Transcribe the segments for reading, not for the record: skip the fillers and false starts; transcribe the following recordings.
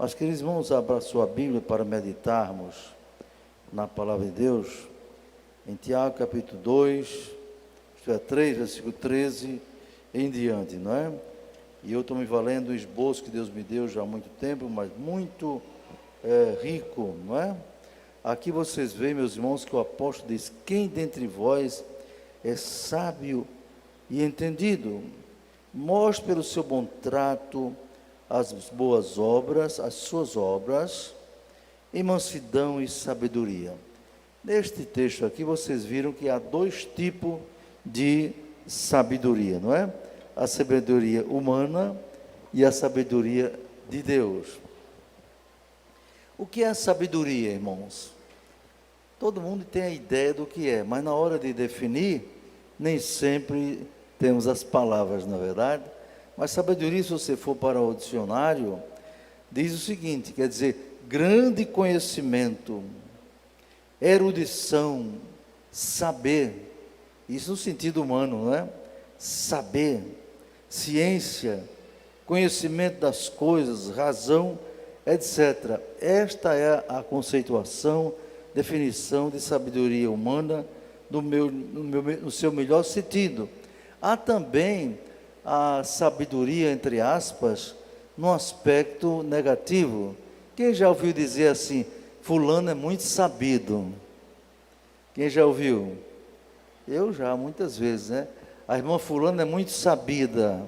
Mas, queridos irmãos, abra a sua Bíblia para meditarmos na palavra de Deus, em Tiago capítulo 2, isto é, 3, versículo 13 em diante, não é? E eu estou me valendo do esboço que Deus me deu já há muito tempo, mas muito rico, não é? Aqui vocês veem, meus irmãos, que o apóstolo diz: quem dentre vós é sábio e entendido? Mostre pelo seu bom trato as boas obras, as suas obras, em mansidão e sabedoria. Neste texto aqui, vocês viram que há dois tipos de sabedoria, não é? A sabedoria humana e a sabedoria de Deus. O que é a sabedoria, irmãos? Todo mundo tem a ideia do que é, mas na hora de definir, nem sempre temos as palavras, na verdade. Mas sabedoria, se você for para o dicionário, diz o seguinte, quer dizer, grande conhecimento, erudição, saber, isso no sentido humano, não é? Saber, ciência, conhecimento das coisas, razão, etc. Esta é a conceituação, definição de sabedoria humana no seu melhor sentido. Há também a sabedoria, entre aspas, no aspecto negativo. Quem já ouviu dizer assim, fulano é muito sabido? Quem já ouviu? Eu já, muitas vezes, né? A irmã fulana é muito sabida.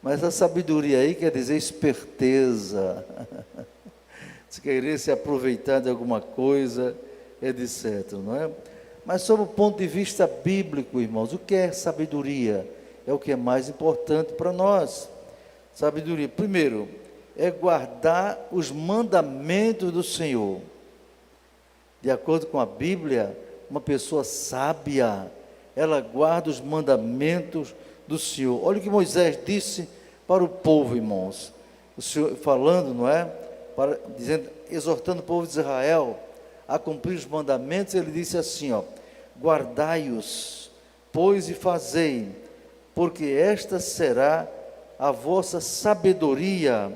Mas a sabedoria aí quer dizer esperteza. Se querer se aproveitar de alguma coisa, etc., não é? Mas sob o ponto de vista bíblico, irmãos, o que é sabedoria? É o que é mais importante para nós. Sabedoria, primeiro, é guardar os mandamentos do Senhor. De acordo com a Bíblia, uma pessoa sábia, ela guarda os mandamentos do Senhor. Olha o que Moisés disse para o povo, irmãos. O Senhor falando, não é? Dizendo, exortando o povo de Israel a cumprir os mandamentos, ele disse assim, ó: guardai-os, pois e fazei, porque esta será a vossa sabedoria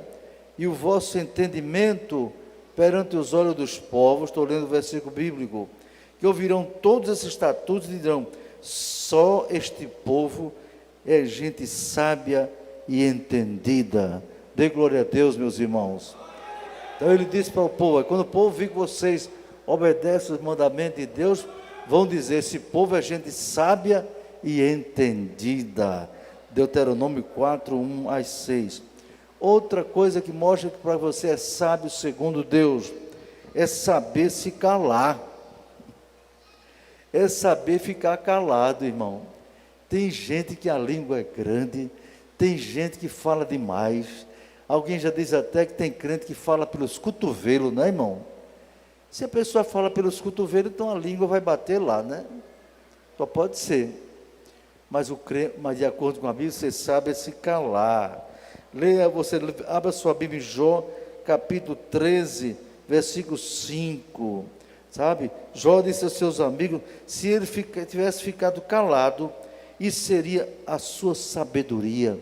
e o vosso entendimento perante os olhos dos povos. Estou lendo o versículo bíblico, que ouvirão todos esses estatutos e dirão: só este povo é gente sábia e entendida. Dê glória a Deus, meus irmãos. Então ele disse para o povo, quando o povo vir que vocês obedecem os mandamentos de Deus, vão dizer: esse povo é gente sábia e entendida. Deuteronômio 4, 1 a 6. Outra coisa que mostra que para você é sábio segundo Deus, é saber se calar. É saber ficar calado, irmão. Tem gente que a língua é grande, tem gente que fala demais. Alguém já diz até que tem crente que fala pelos cotovelos, não é, irmão? Se a pessoa fala pelos cotovelos, então a língua vai bater lá, né? Só pode ser. Mas de acordo com a Bíblia, você sabe se calar. Abra sua Bíblia em Jó, capítulo 13, versículo 5. Sabe? Jó disse aos seus amigos, se ele tivesse ficado calado, isso seria a sua sabedoria.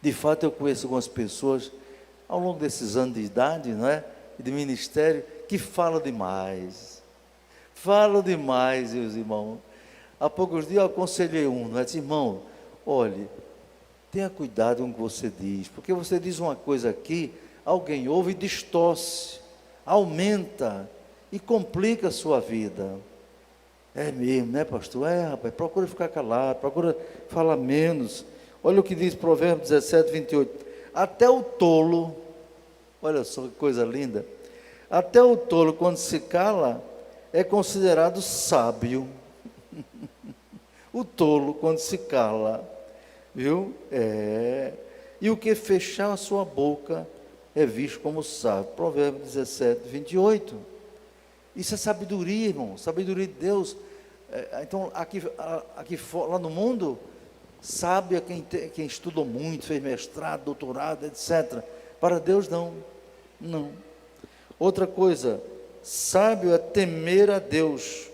De fato, eu conheço algumas pessoas, ao longo desses anos de idade, não é? De ministério, que falam demais. Falam demais, meus irmãos. Há poucos dias eu aconselhei não é? Disse: irmão, olhe, tenha cuidado com o que você diz, porque você diz uma coisa aqui, alguém ouve e distorce, aumenta e complica a sua vida. É mesmo, né, pastor? Rapaz, procura ficar calado, procura falar menos. Olha o que diz Provérbios 17, 28. Até o tolo, olha só que coisa linda, até o tolo, quando se cala, é considerado sábio. O tolo, quando se cala, viu? E o que fechar a sua boca é visto como sábio. Provérbios 17, 28. Isso é sabedoria, irmão, sabedoria de Deus. Então, aqui lá no mundo, sábio é quem estudou muito, fez mestrado, doutorado, etc. Para Deus, não. Outra coisa, sábio é temer a Deus.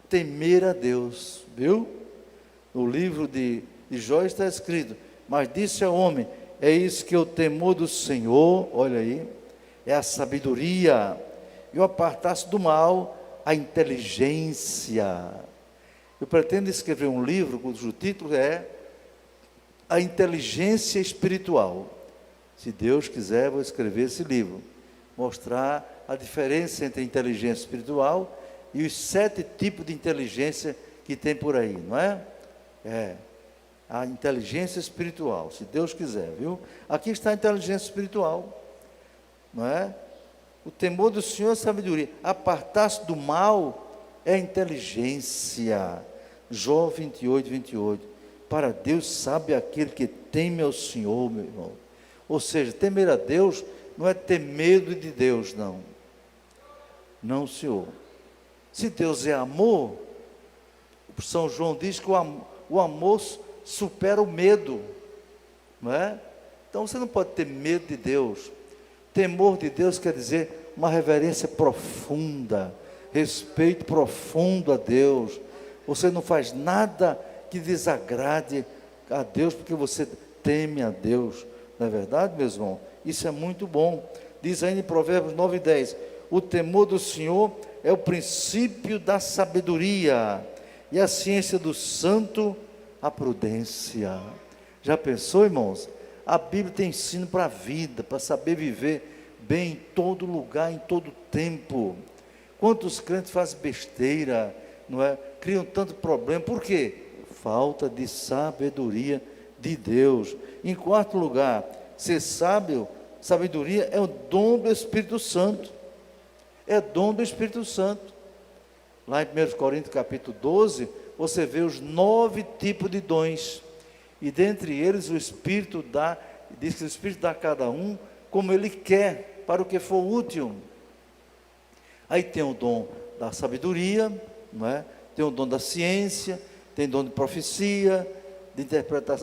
Temer a Deus, viu? No livro de Jó está escrito: mas disse ao homem: é isso que o temor do Senhor, olha aí, é a sabedoria, e o apartar-se do mal, a inteligência. Eu pretendo escrever um livro cujo título é A Inteligência Espiritual. Se Deus quiser, vou escrever esse livro, mostrar a diferença entre a inteligência espiritual e os 7 tipos de inteligência que tem por aí, não é? A inteligência espiritual, se Deus quiser, viu? Aqui está a inteligência espiritual, não é? O temor do Senhor é sabedoria. Apartar-se do mal é inteligência. Jó 28, 28. Para Deus sabe aquele que teme ao Senhor, meu irmão. Ou seja, temer a Deus não é ter medo de Deus, não. Não, Senhor. Se Deus é amor, São João diz que o amor supera o medo, não é? Então você não pode ter medo de Deus. Temor de Deus quer dizer uma reverência profunda, respeito profundo a Deus. Você não faz nada que desagrade a Deus, porque você teme a Deus. Não é verdade, meus irmãos? Isso é muito bom. Diz ainda em Provérbios 9 e 10, o temor do Senhor é o princípio da sabedoria, e a ciência do santo, a prudência. Já pensou, irmãos? A Bíblia tem ensino para a vida, para saber viver bem em todo lugar, em todo tempo. Quantos crentes fazem besteira, não é? Criam tanto problema, por quê? Falta de sabedoria de Deus. Em quarto lugar, ser sábio, sabedoria é o dom do Espírito Santo. É dom do Espírito Santo. Lá em 1 Coríntios capítulo 12, você vê os 9 tipos de dons. E dentre eles o Espírito dá, diz que o Espírito dá a cada um como ele quer, para o que for útil. Aí tem o dom da sabedoria, não é? Tem o dom da ciência, tem dom de profecia, de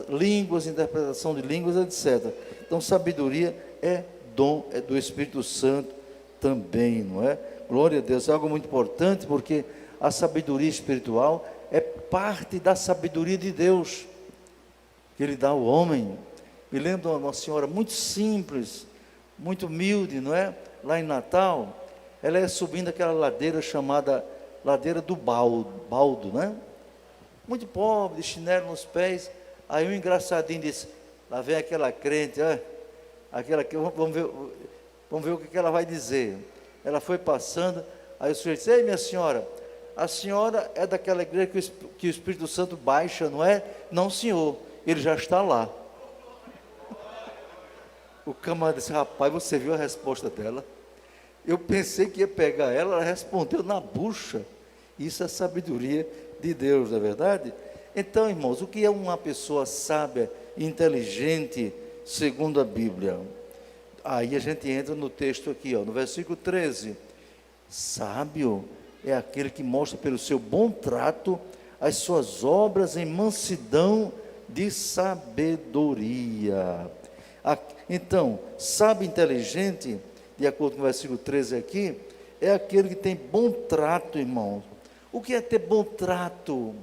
línguas, interpretação de línguas, etc. Então sabedoria é dom do Espírito Santo também, não é? Glória a Deus, é algo muito importante, porque a sabedoria espiritual é parte da sabedoria de Deus, que Ele dá ao homem. Me lembro de uma senhora muito simples, muito humilde, não é? Lá em Natal, ela ia subindo aquela ladeira chamada Ladeira do Baldo, né? Muito pobre, de chinelo nos pés. Aí um engraçadinho disse, lá vem aquela crente, aquela que, vamos ver o que ela vai dizer. Ela foi passando, aí o sujeito disse, ei minha senhora, a senhora é daquela igreja que o Espírito Santo baixa, não é? Não, senhor, ele já está lá. O camarada disse, rapaz, você viu a resposta dela? Eu pensei que ia pegar ela respondeu na bucha. Isso é sabedoria de Deus, não é verdade? Então, irmãos, o que é uma pessoa sábia, inteligente, segundo a Bíblia? Aí a gente entra no texto aqui, no versículo 13. Sábio é aquele que mostra pelo seu bom trato as suas obras em mansidão de sabedoria. Então, sábio inteligente, de acordo com o versículo 13 aqui, é aquele que tem bom trato, irmão. O que é ter bom trato?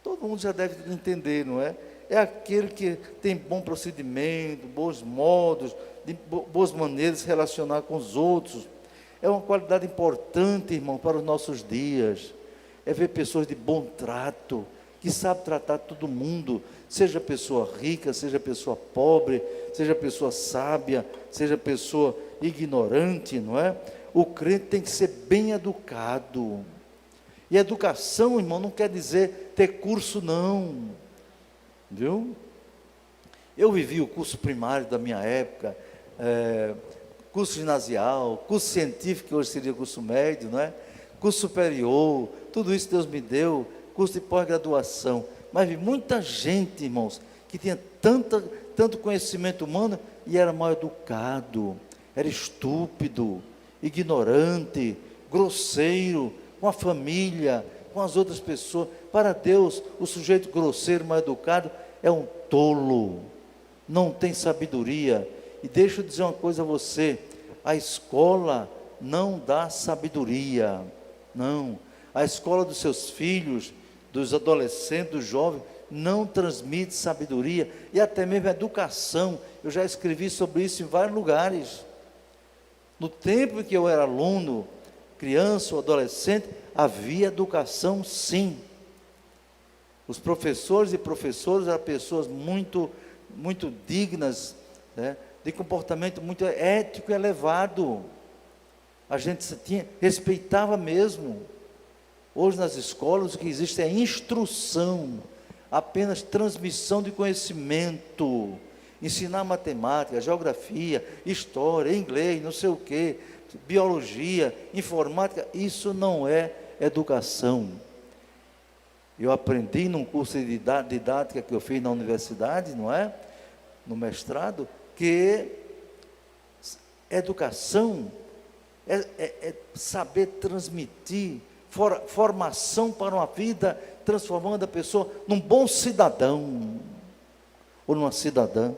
Todo mundo já deve entender, não é? É aquele que tem bom procedimento, bons modos, boas maneiras de se relacionar com os outros. É uma qualidade importante, irmão, para os nossos dias. É ver pessoas de bom trato, que sabem tratar todo mundo, seja pessoa rica, seja pessoa pobre, seja pessoa sábia, seja pessoa ignorante, não é? O crente tem que ser bem educado. E educação, irmão, não quer dizer ter curso, não. Viu? Eu vivi o curso primário da minha época, curso ginasial, curso científico, que hoje seria curso médio, não é? Curso superior, tudo isso Deus me deu, curso de pós-graduação. Mas vi muita gente, irmãos, que tinha tanto conhecimento humano e era mal educado, era estúpido, ignorante, grosseiro, com a família, com as outras pessoas. Para Deus, o sujeito grosseiro, mal educado, é um tolo, não tem sabedoria. E deixa eu dizer uma coisa a você, a escola não dá sabedoria, não. A escola dos seus filhos, dos adolescentes, dos jovens, não transmite sabedoria e até mesmo educação. Eu já escrevi sobre isso em vários lugares. No tempo em que eu era aluno, criança ou adolescente, havia educação sim. Os professores e professoras eram pessoas muito dignas, né, de comportamento muito ético e elevado. A gente respeitava mesmo. Hoje nas escolas o que existe é instrução, apenas transmissão de conhecimento, ensinar matemática, geografia, história, inglês, não sei o quê, biologia, informática. Isso não é educação. Eu aprendi num curso de didática que eu fiz na universidade, não é? No mestrado, que educação é saber transmitir formação para uma vida, transformando a pessoa num bom cidadão ou numa cidadã.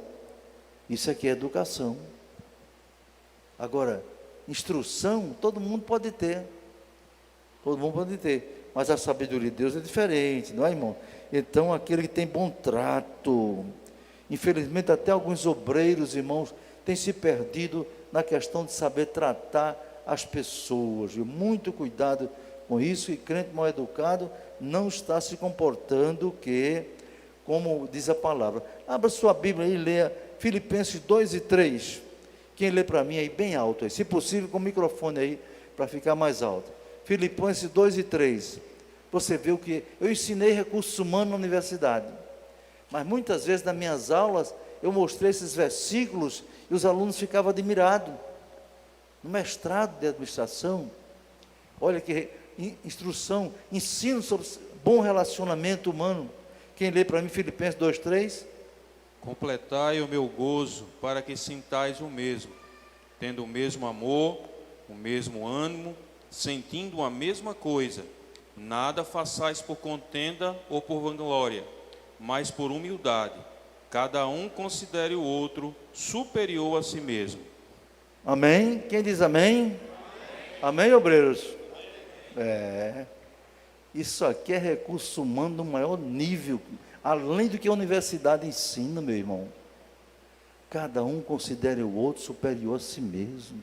Isso aqui é educação. Agora, instrução todo mundo pode ter. Todo mundo pode ter. Mas a sabedoria de Deus é diferente, não é, irmão? Então, aquele que tem bom trato. Infelizmente, até alguns obreiros, irmãos, têm se perdido na questão de saber tratar as pessoas. Viu? Muito cuidado com isso. E crente mal educado não está se comportando como diz a palavra. Abra sua Bíblia e leia Filipenses 2 e 3. Quem lê para mim aí bem alto, aí, se possível com o microfone aí, para ficar mais alto. Filipenses 2 e 3. Você vê o que eu ensinei recursos humanos na universidade, mas muitas vezes nas minhas aulas eu mostrei esses versículos e os alunos ficavam admirados. No mestrado de administração, olha que instrução, ensino sobre bom relacionamento humano. Quem lê para mim Filipenses 2, 3? Completai o meu gozo, para que sintais o mesmo, tendo o mesmo amor, o mesmo ânimo, sentindo a mesma coisa. Nada façais por contenda ou por vanglória, mas por humildade. Cada um considere o outro superior a si mesmo. Amém? Quem diz amém? Amém, obreiros? Isso aqui é recurso humano do maior nível, além do que a universidade ensina, meu irmão. Cada um considere o outro superior a si mesmo.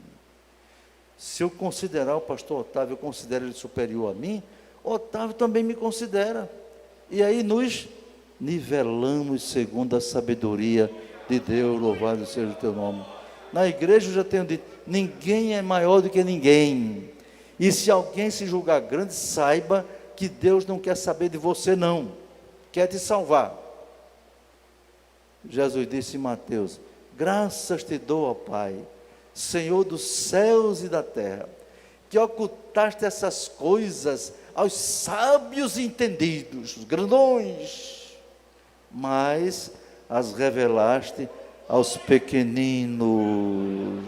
Se eu considerar o pastor Otávio, eu considero ele superior a mim, Otávio também me considera. E aí nos nivelamos segundo a sabedoria de Deus, louvado seja o teu nome. Na igreja eu já tenho dito, ninguém é maior do que ninguém. E se alguém se julgar grande, saiba que Deus não quer saber de você não, quer te salvar. Jesus disse em Mateus, graças te dou, ó Pai, Senhor dos céus e da terra, que ocultaste essas coisas aos sábios entendidos, os grandões, mas as revelaste aos pequeninos.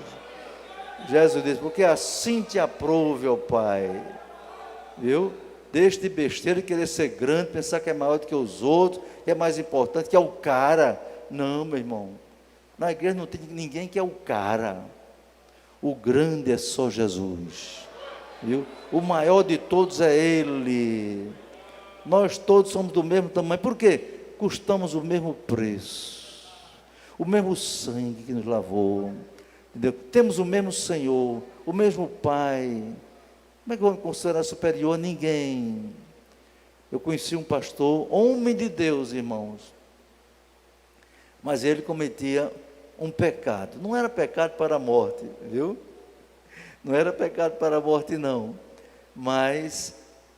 Jesus disse, porque assim te aprove, ó Pai, viu? Deixe de besteira, querer ser grande, pensar que é maior do que os outros, que é mais importante, que é o cara. Não, meu irmão, na igreja não tem ninguém que é o cara. O grande é só Jesus, viu? O maior de todos é Ele. Nós todos somos do mesmo tamanho. Por quê? Custamos o mesmo preço, o mesmo sangue que nos lavou, entendeu? Temos o mesmo Senhor, o mesmo Pai. Como é que eu vou me considerar superior a ninguém? Eu conheci um pastor, homem de Deus, irmãos, mas ele cometia um pecado. Não era pecado para a morte, viu? Não era pecado para a morte, não. Mas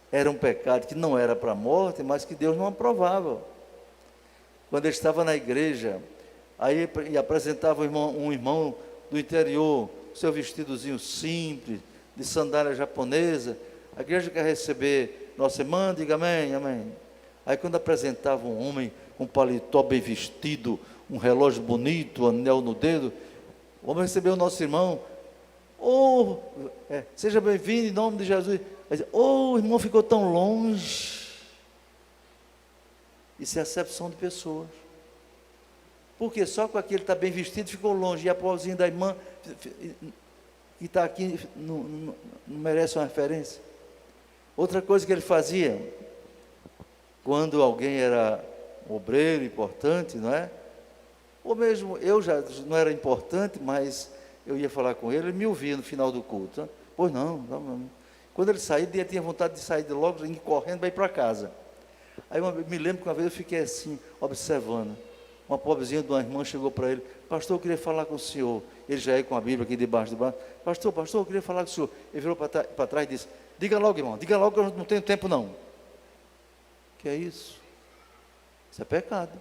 era um pecado que não era para a morte, mas que Deus não aprovava. Quando ele estava na igreja, aí apresentava um irmão do interior, seu vestidozinho simples, de sandália japonesa. A igreja quer receber nossa irmã, diga amém, amém. Aí quando apresentava um homem com paletó bem vestido, um relógio bonito, um anel no dedo, vamos receber o nosso irmão. Seja bem-vindo em nome de Jesus. O irmão ficou tão longe. Isso é acepção de pessoas. Porque só com aquele que está bem vestido ficou longe, e a pozinha da irmã que está aqui não merece uma referência. Outra coisa que ele fazia, quando alguém era um obreiro importante, não é? Ou mesmo eu já não era importante, mas eu ia falar com ele, ele me ouvia no final do culto. Né? Pois não, não, não. Quando ele saía, ele tinha vontade de sair de logo, ir correndo para ir para casa. Aí me lembro que uma vez eu fiquei assim, observando. Uma pobrezinha de uma irmã chegou para ele, pastor, eu queria falar com o senhor. Ele já ia com a Bíblia aqui debaixo do braço. Pastor, eu queria falar com o senhor. Ele virou para trás e disse, diga logo, irmão, diga logo que eu não tenho tempo não. Que é isso? Isso é pecado.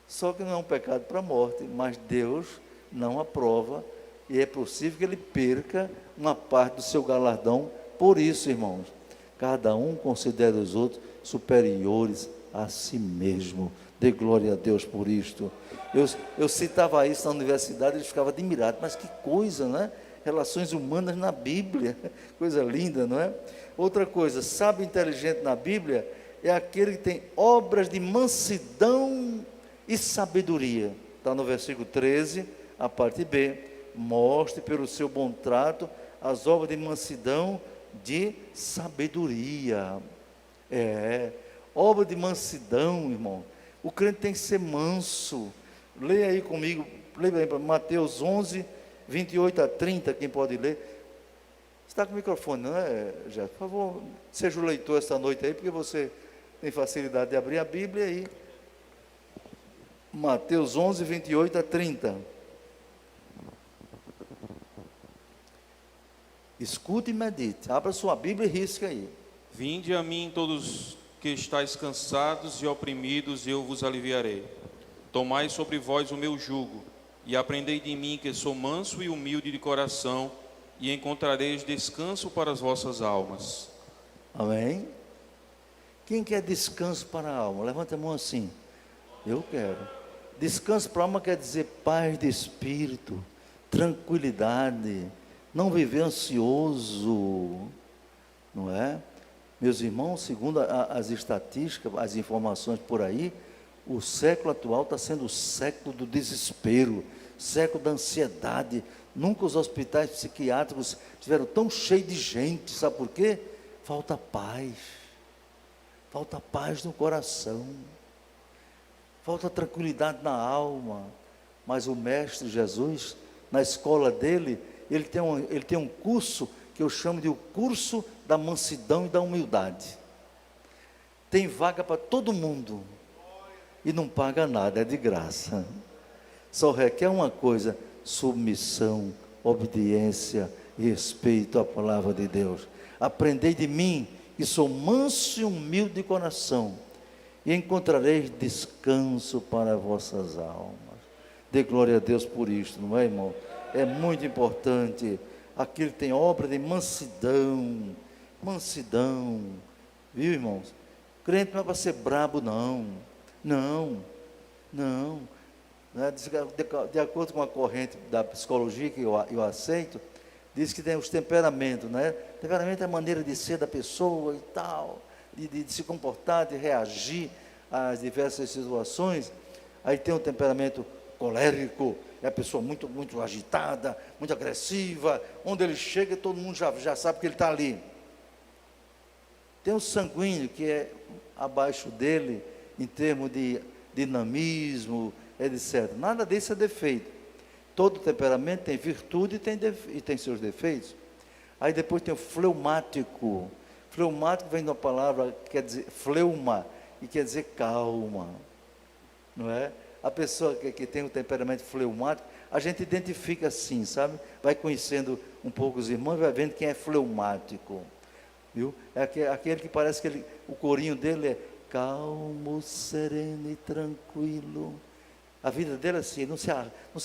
Só que não é um pecado para a morte, mas Deus não aprova e é possível que ele perca uma parte do seu galardão. Por isso, irmãos, cada um considera os outros superiores a si mesmo. Dê glória a Deus por isto. Eu citava isso na universidade, eles ficavam admirados, mas que coisa, não é? Relações humanas na Bíblia, coisa linda, não é? Outra coisa, sábio e inteligente na Bíblia é aquele que tem obras de mansidão e sabedoria. Está no versículo 13, a parte B. Mostre pelo seu bom trato as obras de mansidão, de sabedoria. Obra de mansidão, irmão. O crente tem que ser manso. Leia aí comigo, leia aí para Mateus 11, 28 a 30, quem pode ler. Está com o microfone, não é, Jéssica? Por favor, seja o leitor esta noite aí, porque você tem facilidade de abrir a Bíblia aí. Mateus 11, 28 a 30. Escute e medite. Abra sua Bíblia e risca aí. Vinde a mim todos que estáis cansados e oprimidos, e eu vos aliviarei. Tomai sobre vós o meu jugo, e aprendei de mim, que sou manso e humilde de coração, e encontrareis descanso para as vossas almas. Amém? Quem quer descanso para a alma? Levanta a mão assim. Eu quero. Descanso para a alma quer dizer paz de espírito, tranquilidade, não viver ansioso, não é? Meus irmãos, segundo as estatísticas, as informações por aí, o século atual está sendo o século do desespero, século da ansiedade. Nunca os hospitais psiquiátricos estiveram tão cheios de gente, sabe por quê? Falta paz no coração, falta tranquilidade na alma. Mas o Mestre Jesus, na escola dele, ele tem um curso que eu chamo de o curso da mansidão e da humildade. Tem vaga para todo mundo e não paga nada, é de graça. Só requer uma coisa: submissão, obediência e respeito à palavra de Deus. Aprendei de mim, que sou manso e humilde de coração, e encontrareis descanso para vossas almas. Dê glória a Deus por isto, não é, irmão? É muito importante. Aquele que tem obra de mansidão, viu, irmãos? Crente não é para ser brabo, não. De acordo com a corrente da psicologia que eu aceito, diz que tem os temperamentos, né? Temperamento é a maneira de ser da pessoa e tal, de se comportar, de reagir às diversas situações. Aí tem o temperamento colérico, é a pessoa muito, muito agitada, muito agressiva, onde ele chega todo mundo já sabe que ele está ali. Tem o sanguíneo, que é abaixo dele, em termos de dinamismo, etc. Nada disso é defeito. Todo temperamento tem virtude e tem seus defeitos. Aí depois tem o fleumático. Fleumático vem de uma palavra que quer dizer fleuma, e quer dizer calma, não é? A pessoa que tem um temperamento fleumático, a gente identifica assim, sabe? Vai conhecendo um pouco os irmãos, vai vendo quem é fleumático, viu? É aquele que parece que o corinho dele é calmo, sereno e tranquilo. A vida dele é assim, não se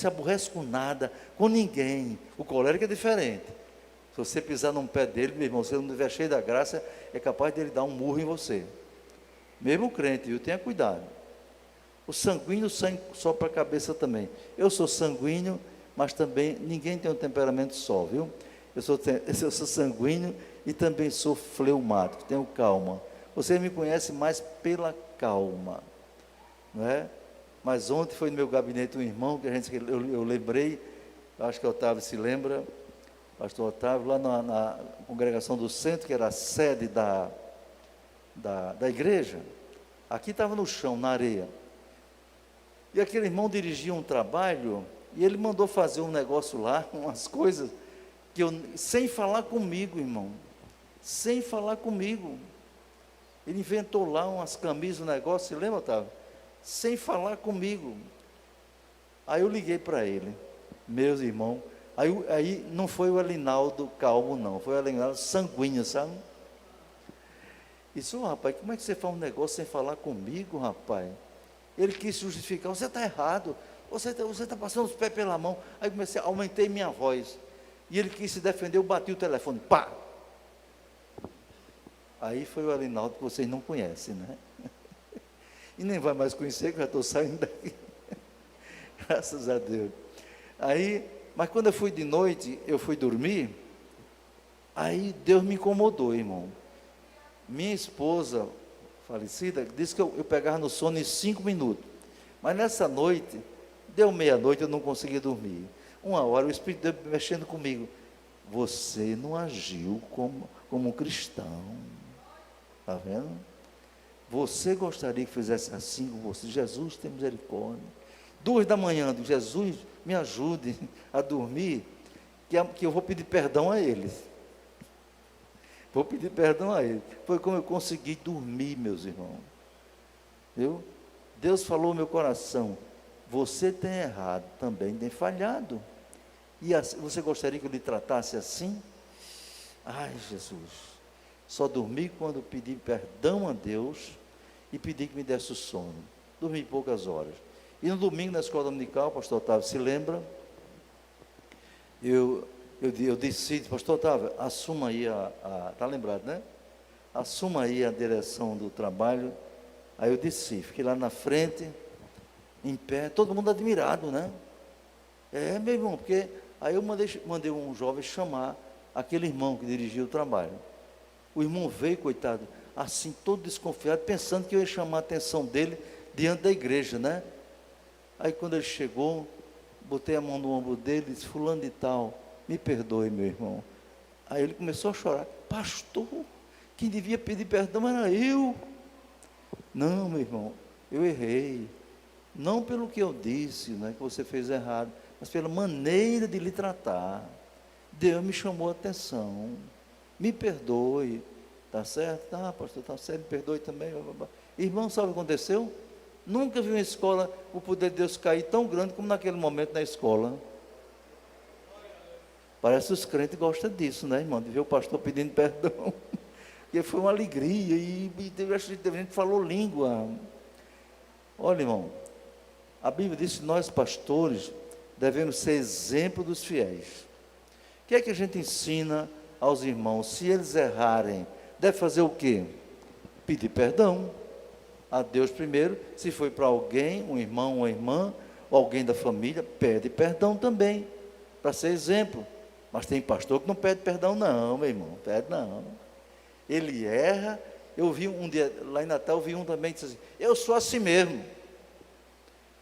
aborrece com nada, com ninguém. O colérico é diferente. Se você pisar num pé dele, meu irmão, se ele não estiver cheio da graça, é capaz dele dar um murro em você. Mesmo crente, viu? Tenha cuidado. O sanguíneo, sangue só para a cabeça também. Eu sou sanguíneo, mas também ninguém tem um temperamento só, viu? Eu sou sanguíneo e também sou fleumático, tenho calma. Você me conhece mais pela calma, não é? Mas ontem foi no meu gabinete um irmão, que eu lembrei, acho que o Otávio se lembra, pastor Otávio, lá na congregação do centro, que era a sede da igreja. Aqui estava no chão, na areia. E aquele irmão dirigia um trabalho, e ele mandou fazer um negócio lá, umas coisas, que eu, sem falar comigo, irmão, sem falar comigo. Ele inventou lá umas camisas, um negócio, você lembra, Otávio? Sem falar comigo. Aí eu liguei para ele, meus irmãos, aí não foi o Alinaldo calmo não, foi o Alinaldo sanguíneo, sabe? Disse, rapaz, como é que você faz um negócio sem falar comigo, rapaz? Ele quis justificar, você está errado, você está passando os pés pela mão. Aí aumentei minha voz, e ele quis se defender, eu bati o telefone, pá! Aí foi o Alinaldo que vocês não conhecem, né? E nem vai mais conhecer, que eu já estou saindo daqui. Graças a Deus. Aí, mas quando eu fui de noite, eu fui dormir, aí Deus me incomodou, irmão. Minha esposa, falecida, disse que eu pegava no sono em 5 minutos. Mas nessa noite, deu meia-noite, eu não consegui dormir. 1 hora, o Espírito de Deus mexendo comigo. Você não agiu como um cristão. Está vendo? Você gostaria que fizesse assim com você? Jesus, tem misericórdia. 2 da manhã, Jesus, me ajude a dormir, que eu vou pedir perdão a eles. Vou pedir perdão a ele. Foi como eu consegui dormir, meus irmãos. Viu? Deus falou no meu coração, você tem errado também, tem falhado. E você gostaria que eu lhe tratasse assim? Ai, Jesus. Só dormi quando pedi perdão a Deus e pedi que me desse o sono. Dormi poucas horas. E no domingo, na escola dominical, o pastor Otávio se lembra, eu disse, pastor Otávio, assuma aí está lembrado, né? Assuma aí a direção do trabalho. Aí eu disse, fiquei lá na frente, em pé, todo mundo admirado, né? Meu irmão, porque aí eu mandei um jovem chamar aquele irmão que dirigia o trabalho. O irmão veio, coitado, assim, todo desconfiado, pensando que eu ia chamar a atenção dele diante da igreja, né? Aí quando ele chegou, botei a mão no ombro dele e disse, fulano de tal, me perdoe, meu irmão. Aí ele começou a chorar, pastor, quem devia pedir perdão era eu. Não, meu irmão, eu errei. Não pelo que eu disse, né, que você fez errado, mas pela maneira de lhe tratar. Deus me chamou a atenção. Me perdoe. Tá certo? Tá, pastor, tá certo, me perdoe também. Irmão, sabe o que aconteceu? Nunca vi uma escola, o poder de Deus cair tão grande como naquele momento na escola. Parece que os crentes gostam disso, né, irmão? De ver o pastor pedindo perdão. Porque foi uma alegria, e teve gente que falou língua. Olha, irmão, a Bíblia diz que nós, pastores, devemos ser exemplo dos fiéis. O que é que a gente ensina aos irmãos? Se eles errarem, deve fazer o quê? Pedir perdão a Deus primeiro. Se foi para alguém, um irmão, uma irmã, ou alguém da família, pede perdão também, para ser exemplo. Mas tem pastor que não pede perdão não, meu irmão, pede não. Ele erra. Eu vi um dia, lá em Natal, eu vi um também que disse assim, eu sou assim mesmo.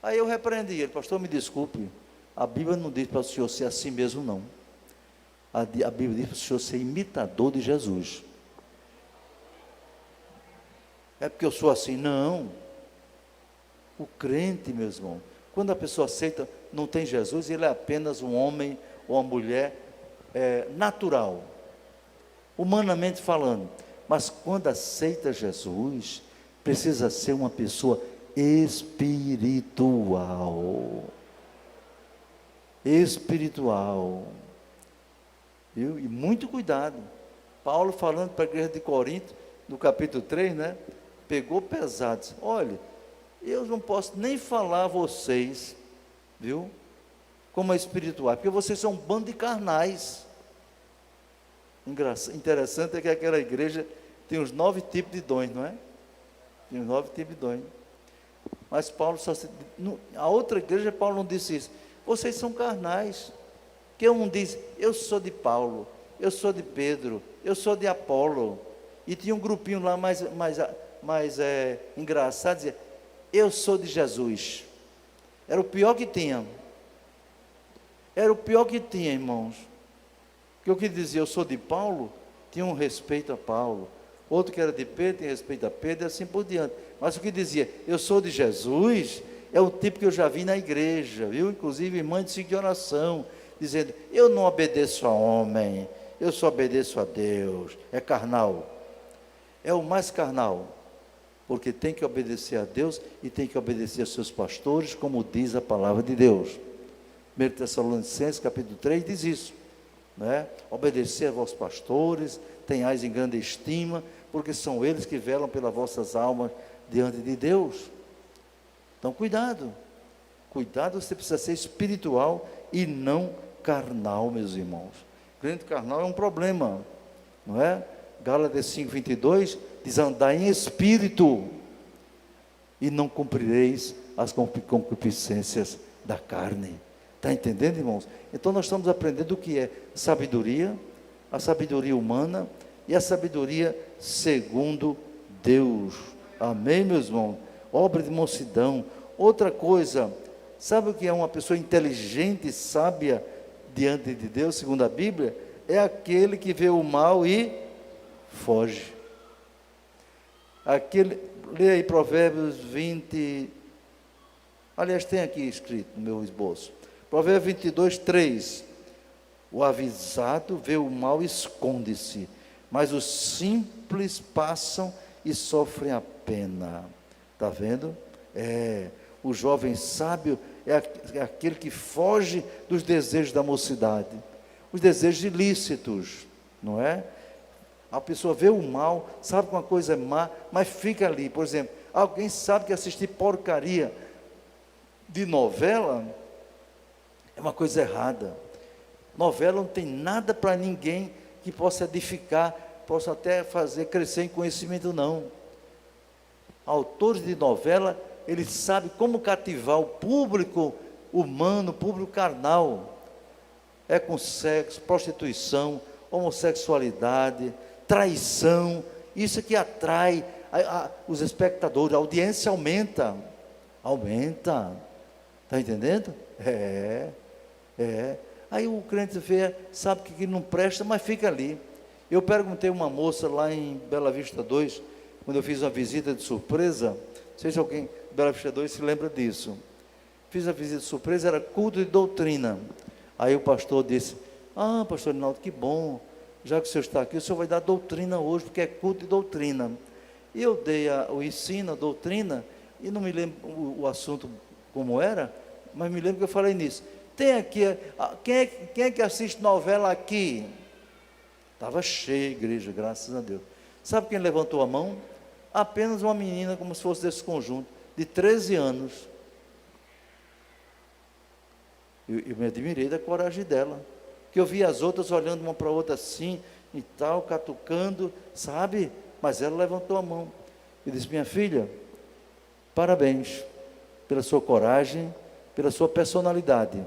Aí eu repreendi ele, pastor, me desculpe, a Bíblia não diz para o senhor ser assim mesmo não. A Bíblia diz para o senhor ser imitador de Jesus. É porque eu sou assim? Não. O crente, meus irmãos, quando a pessoa aceita, não tem Jesus, ele é apenas um homem ou uma mulher natural, humanamente falando. Mas quando aceita Jesus, precisa ser uma pessoa espiritual. Espiritual. Viu? E muito cuidado. Paulo falando para a igreja de Corinto, no capítulo 3, né? Pegou pesado. Disse, olha, eu não posso nem falar a vocês, viu? Como é espiritual, porque vocês são um bando de carnais. Interessante é que aquela igreja tem os 9 tipos de dons, não é? Tem os 9 tipos de dons. Mas Paulo a outra igreja, Paulo não disse isso. Vocês são carnais. Que um diz, eu sou de Paulo, eu sou de Pedro, eu sou de Apolo. E tinha um grupinho lá mais engraçado, dizia, eu sou de Jesus. Era o pior que tinha. Era o pior que tinha, irmãos. Porque o que dizia, eu sou de Paulo, tinha um respeito a Paulo. Outro que era de Pedro, tinha respeito a Pedro, e assim por diante. Mas o que dizia, eu sou de Jesus, é o tipo que eu já vi na igreja, viu? Inclusive irmã de ciclo de oração, dizendo, eu não obedeço a homem, eu só obedeço a Deus. É carnal. É o mais carnal. Porque tem que obedecer a Deus e tem que obedecer aos seus pastores, como diz a palavra de Deus. 1 Tessalonicenses capítulo 3 diz isso, né? Obedecer a vossos pastores, tenhais em grande estima, porque são eles que velam pelas vossas almas diante de Deus. Então cuidado, você precisa ser espiritual e não carnal, meus irmãos. Crente carnal é um problema, não é? Gálatas 5:22 diz, andai em espírito e não cumprireis as concupiscências da carne. Está entendendo, irmãos? Então nós estamos aprendendo o que é sabedoria, a sabedoria humana e a sabedoria segundo Deus. Amém, meus irmãos? Obra de mansidão. Outra coisa, sabe o que é uma pessoa inteligente e sábia diante de Deus, segundo a Bíblia? É aquele que vê o mal e foge. Lê aí Provérbios 20, aliás tem aqui escrito no meu esboço, Provérbios 22, 3, o avisado vê o mal e esconde-se, mas os simples passam e sofrem a pena. Está vendo? O jovem sábio é aquele que foge dos desejos da mocidade, os desejos ilícitos, não é? A pessoa vê o mal, sabe que uma coisa é má, mas fica ali. Por exemplo, alguém sabe que assistir porcaria de novela é uma coisa errada. Novela não tem nada para ninguém que possa edificar, possa até fazer crescer em conhecimento, não. Autores de novela, eles sabem como cativar o público humano, o público carnal. É com sexo, prostituição, homossexualidade, traição, isso que atrai os espectadores, a audiência aumenta, está entendendo? Aí o crente vê, sabe que não presta, mas fica ali. Eu perguntei a uma moça lá em Bela Vista 2, quando eu fiz uma visita de surpresa, não sei se alguém de Bela Vista 2 se lembra disso, fiz a visita de surpresa, era culto de doutrina. Aí o pastor disse, pastor Rinaldo, que bom, já que o senhor está aqui, o senhor vai dar doutrina hoje, porque é culto de doutrina. E eu dei o ensino, a doutrina, e não me lembro o assunto como era, mas me lembro que eu falei nisso. Tem aqui, quem é que assiste novela aqui? Estava cheia a igreja, graças a Deus. Sabe quem levantou a mão? Apenas uma menina, como se fosse desse conjunto, de 13 anos. Eu me admirei da coragem dela, que eu vi as outras olhando uma para a outra assim, e tal, catucando, sabe? Mas ela levantou a mão, e disse, minha filha, parabéns, pela sua coragem, pela sua personalidade,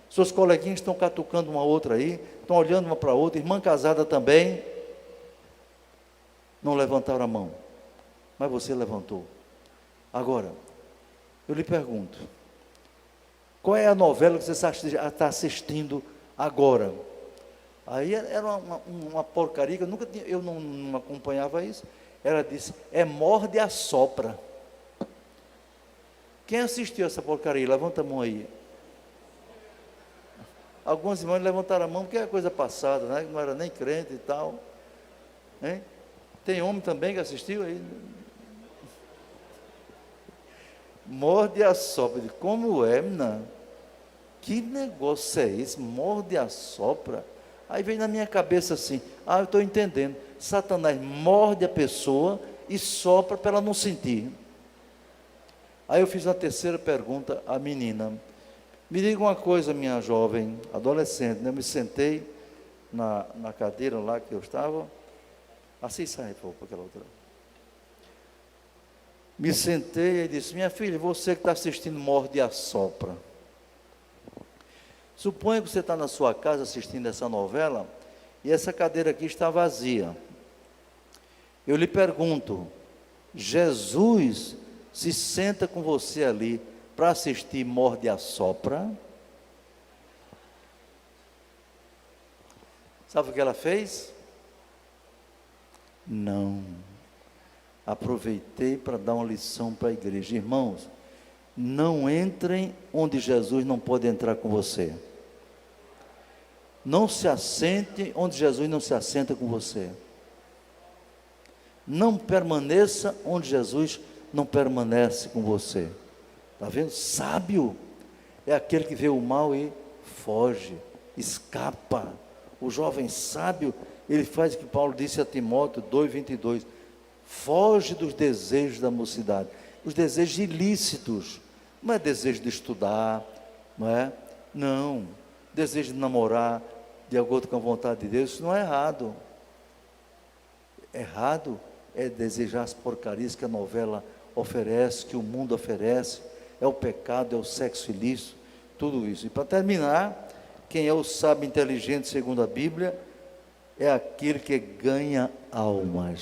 seus coleguinhas estão catucando uma outra aí, estão olhando uma para a outra, irmã casada também, não levantaram a mão, mas você levantou. Agora, eu lhe pergunto, qual é a novela que você está assistindo agora? Aí era uma porcaria, que eu não acompanhava isso. Ela disse, morde e assopra. Quem assistiu essa porcaria? Levanta a mão aí. Algumas irmãs levantaram a mão, porque é coisa passada, né? Não era nem crente e tal. Hein? Tem homem também que assistiu aí? Morde e assopra. Como é, menina? Que negócio é esse? Morde e assopra. Aí vem na minha cabeça assim, eu estou entendendo. Satanás morde a pessoa e sopra para ela não sentir. Aí eu fiz uma terceira pergunta à menina. Me diga uma coisa, minha jovem, adolescente, né? Eu me sentei na cadeira lá que eu estava. Assim sai, para aquela outra. Me sentei e disse, minha filha, você que está assistindo Morde e Assopra. Suponha que você está na sua casa assistindo essa novela e essa cadeira aqui está vazia. Eu lhe pergunto, Jesus se senta com você ali para assistir Morde e Assopra? Sabe o que ela fez? Não. Aproveitei para dar uma lição para a igreja. Irmãos, não entrem onde Jesus não pode entrar com você. Não se assente onde Jesus não se assenta com você. Não permaneça onde Jesus não permanece com você. Está vendo? Sábio é aquele que vê o mal e foge, escapa. O jovem sábio, ele faz o que Paulo disse a Timóteo 2:22. Foge dos desejos da mocidade. Os desejos ilícitos. Não é desejo de estudar, não é? Não. Desejo de namorar de acordo com a vontade de Deus, isso não é errado. Errado é desejar as porcarias que a novela oferece, que o mundo oferece. É o pecado, é o sexo ilícito, tudo isso. E para terminar, quem é o sábio inteligente segundo a Bíblia? É aquele que ganha almas.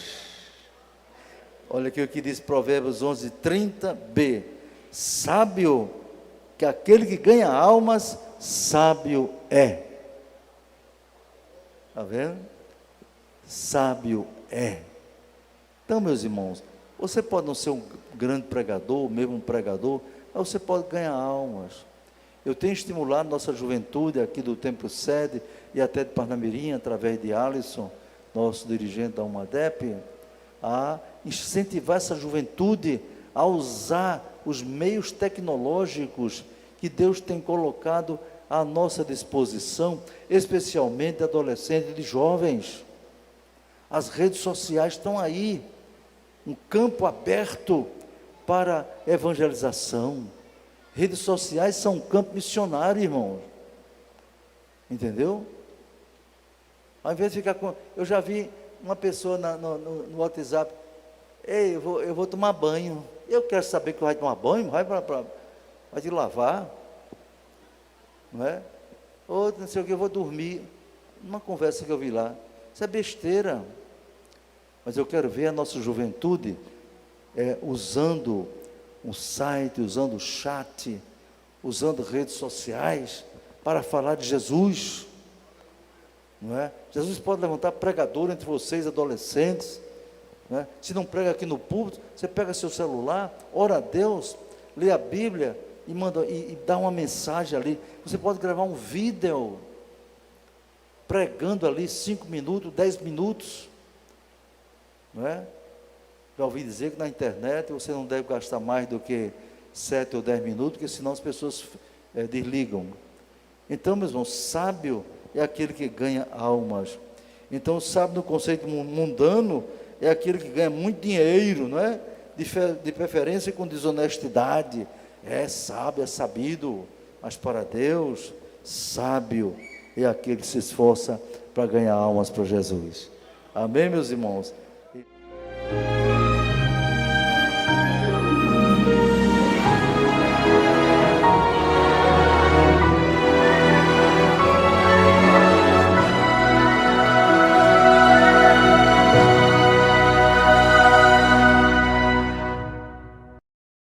Olha aqui o que diz Provérbios 11:30b. Sábio, que aquele que ganha almas, sábio é. Está vendo? Sábio é. Então, meus irmãos, você pode não ser um grande pregador, mesmo um pregador, mas você pode ganhar almas. Eu tenho estimulado nossa juventude aqui do Templo Sede e até de Parnamirim, através de Alisson, nosso dirigente da UMADEP, a incentivar essa juventude a usar os meios tecnológicos que Deus tem colocado à nossa disposição, especialmente de adolescentes e de jovens. As redes sociais estão aí, um campo aberto para evangelização. Redes sociais são um campo missionário, irmãos. Entendeu? Ao invés de ficar com... Eu já vi uma pessoa no WhatsApp, ei, eu vou tomar banho. Eu quero saber que vai tomar banho, vai te lavar. Não é? Ou não sei o que, eu vou dormir. Uma conversa que eu vi lá. Isso é besteira. Mas eu quero ver a nossa juventude usando um site, usando o chat, usando redes sociais para falar de Jesus. Não é? Jesus pode levantar pregador entre vocês, adolescentes. Não é? Se não prega aqui no púlpito, você pega seu celular, ora a Deus, lê a Bíblia e dá uma mensagem ali. Você pode gravar um vídeo pregando ali 5 minutos, 10 minutos. Não é? Já ouvi dizer que na internet você não deve gastar mais do que 7 ou 10 minutos, porque senão as pessoas desligam. Então, meus irmãos, sábio é aquele que ganha almas. Então, sábio no conceito mundano é aquele que ganha muito dinheiro, não é? De preferência com desonestidade. É sábio, é sabido, mas para Deus, sábio é aquele que se esforça para ganhar almas para Jesus. Amém, meus irmãos?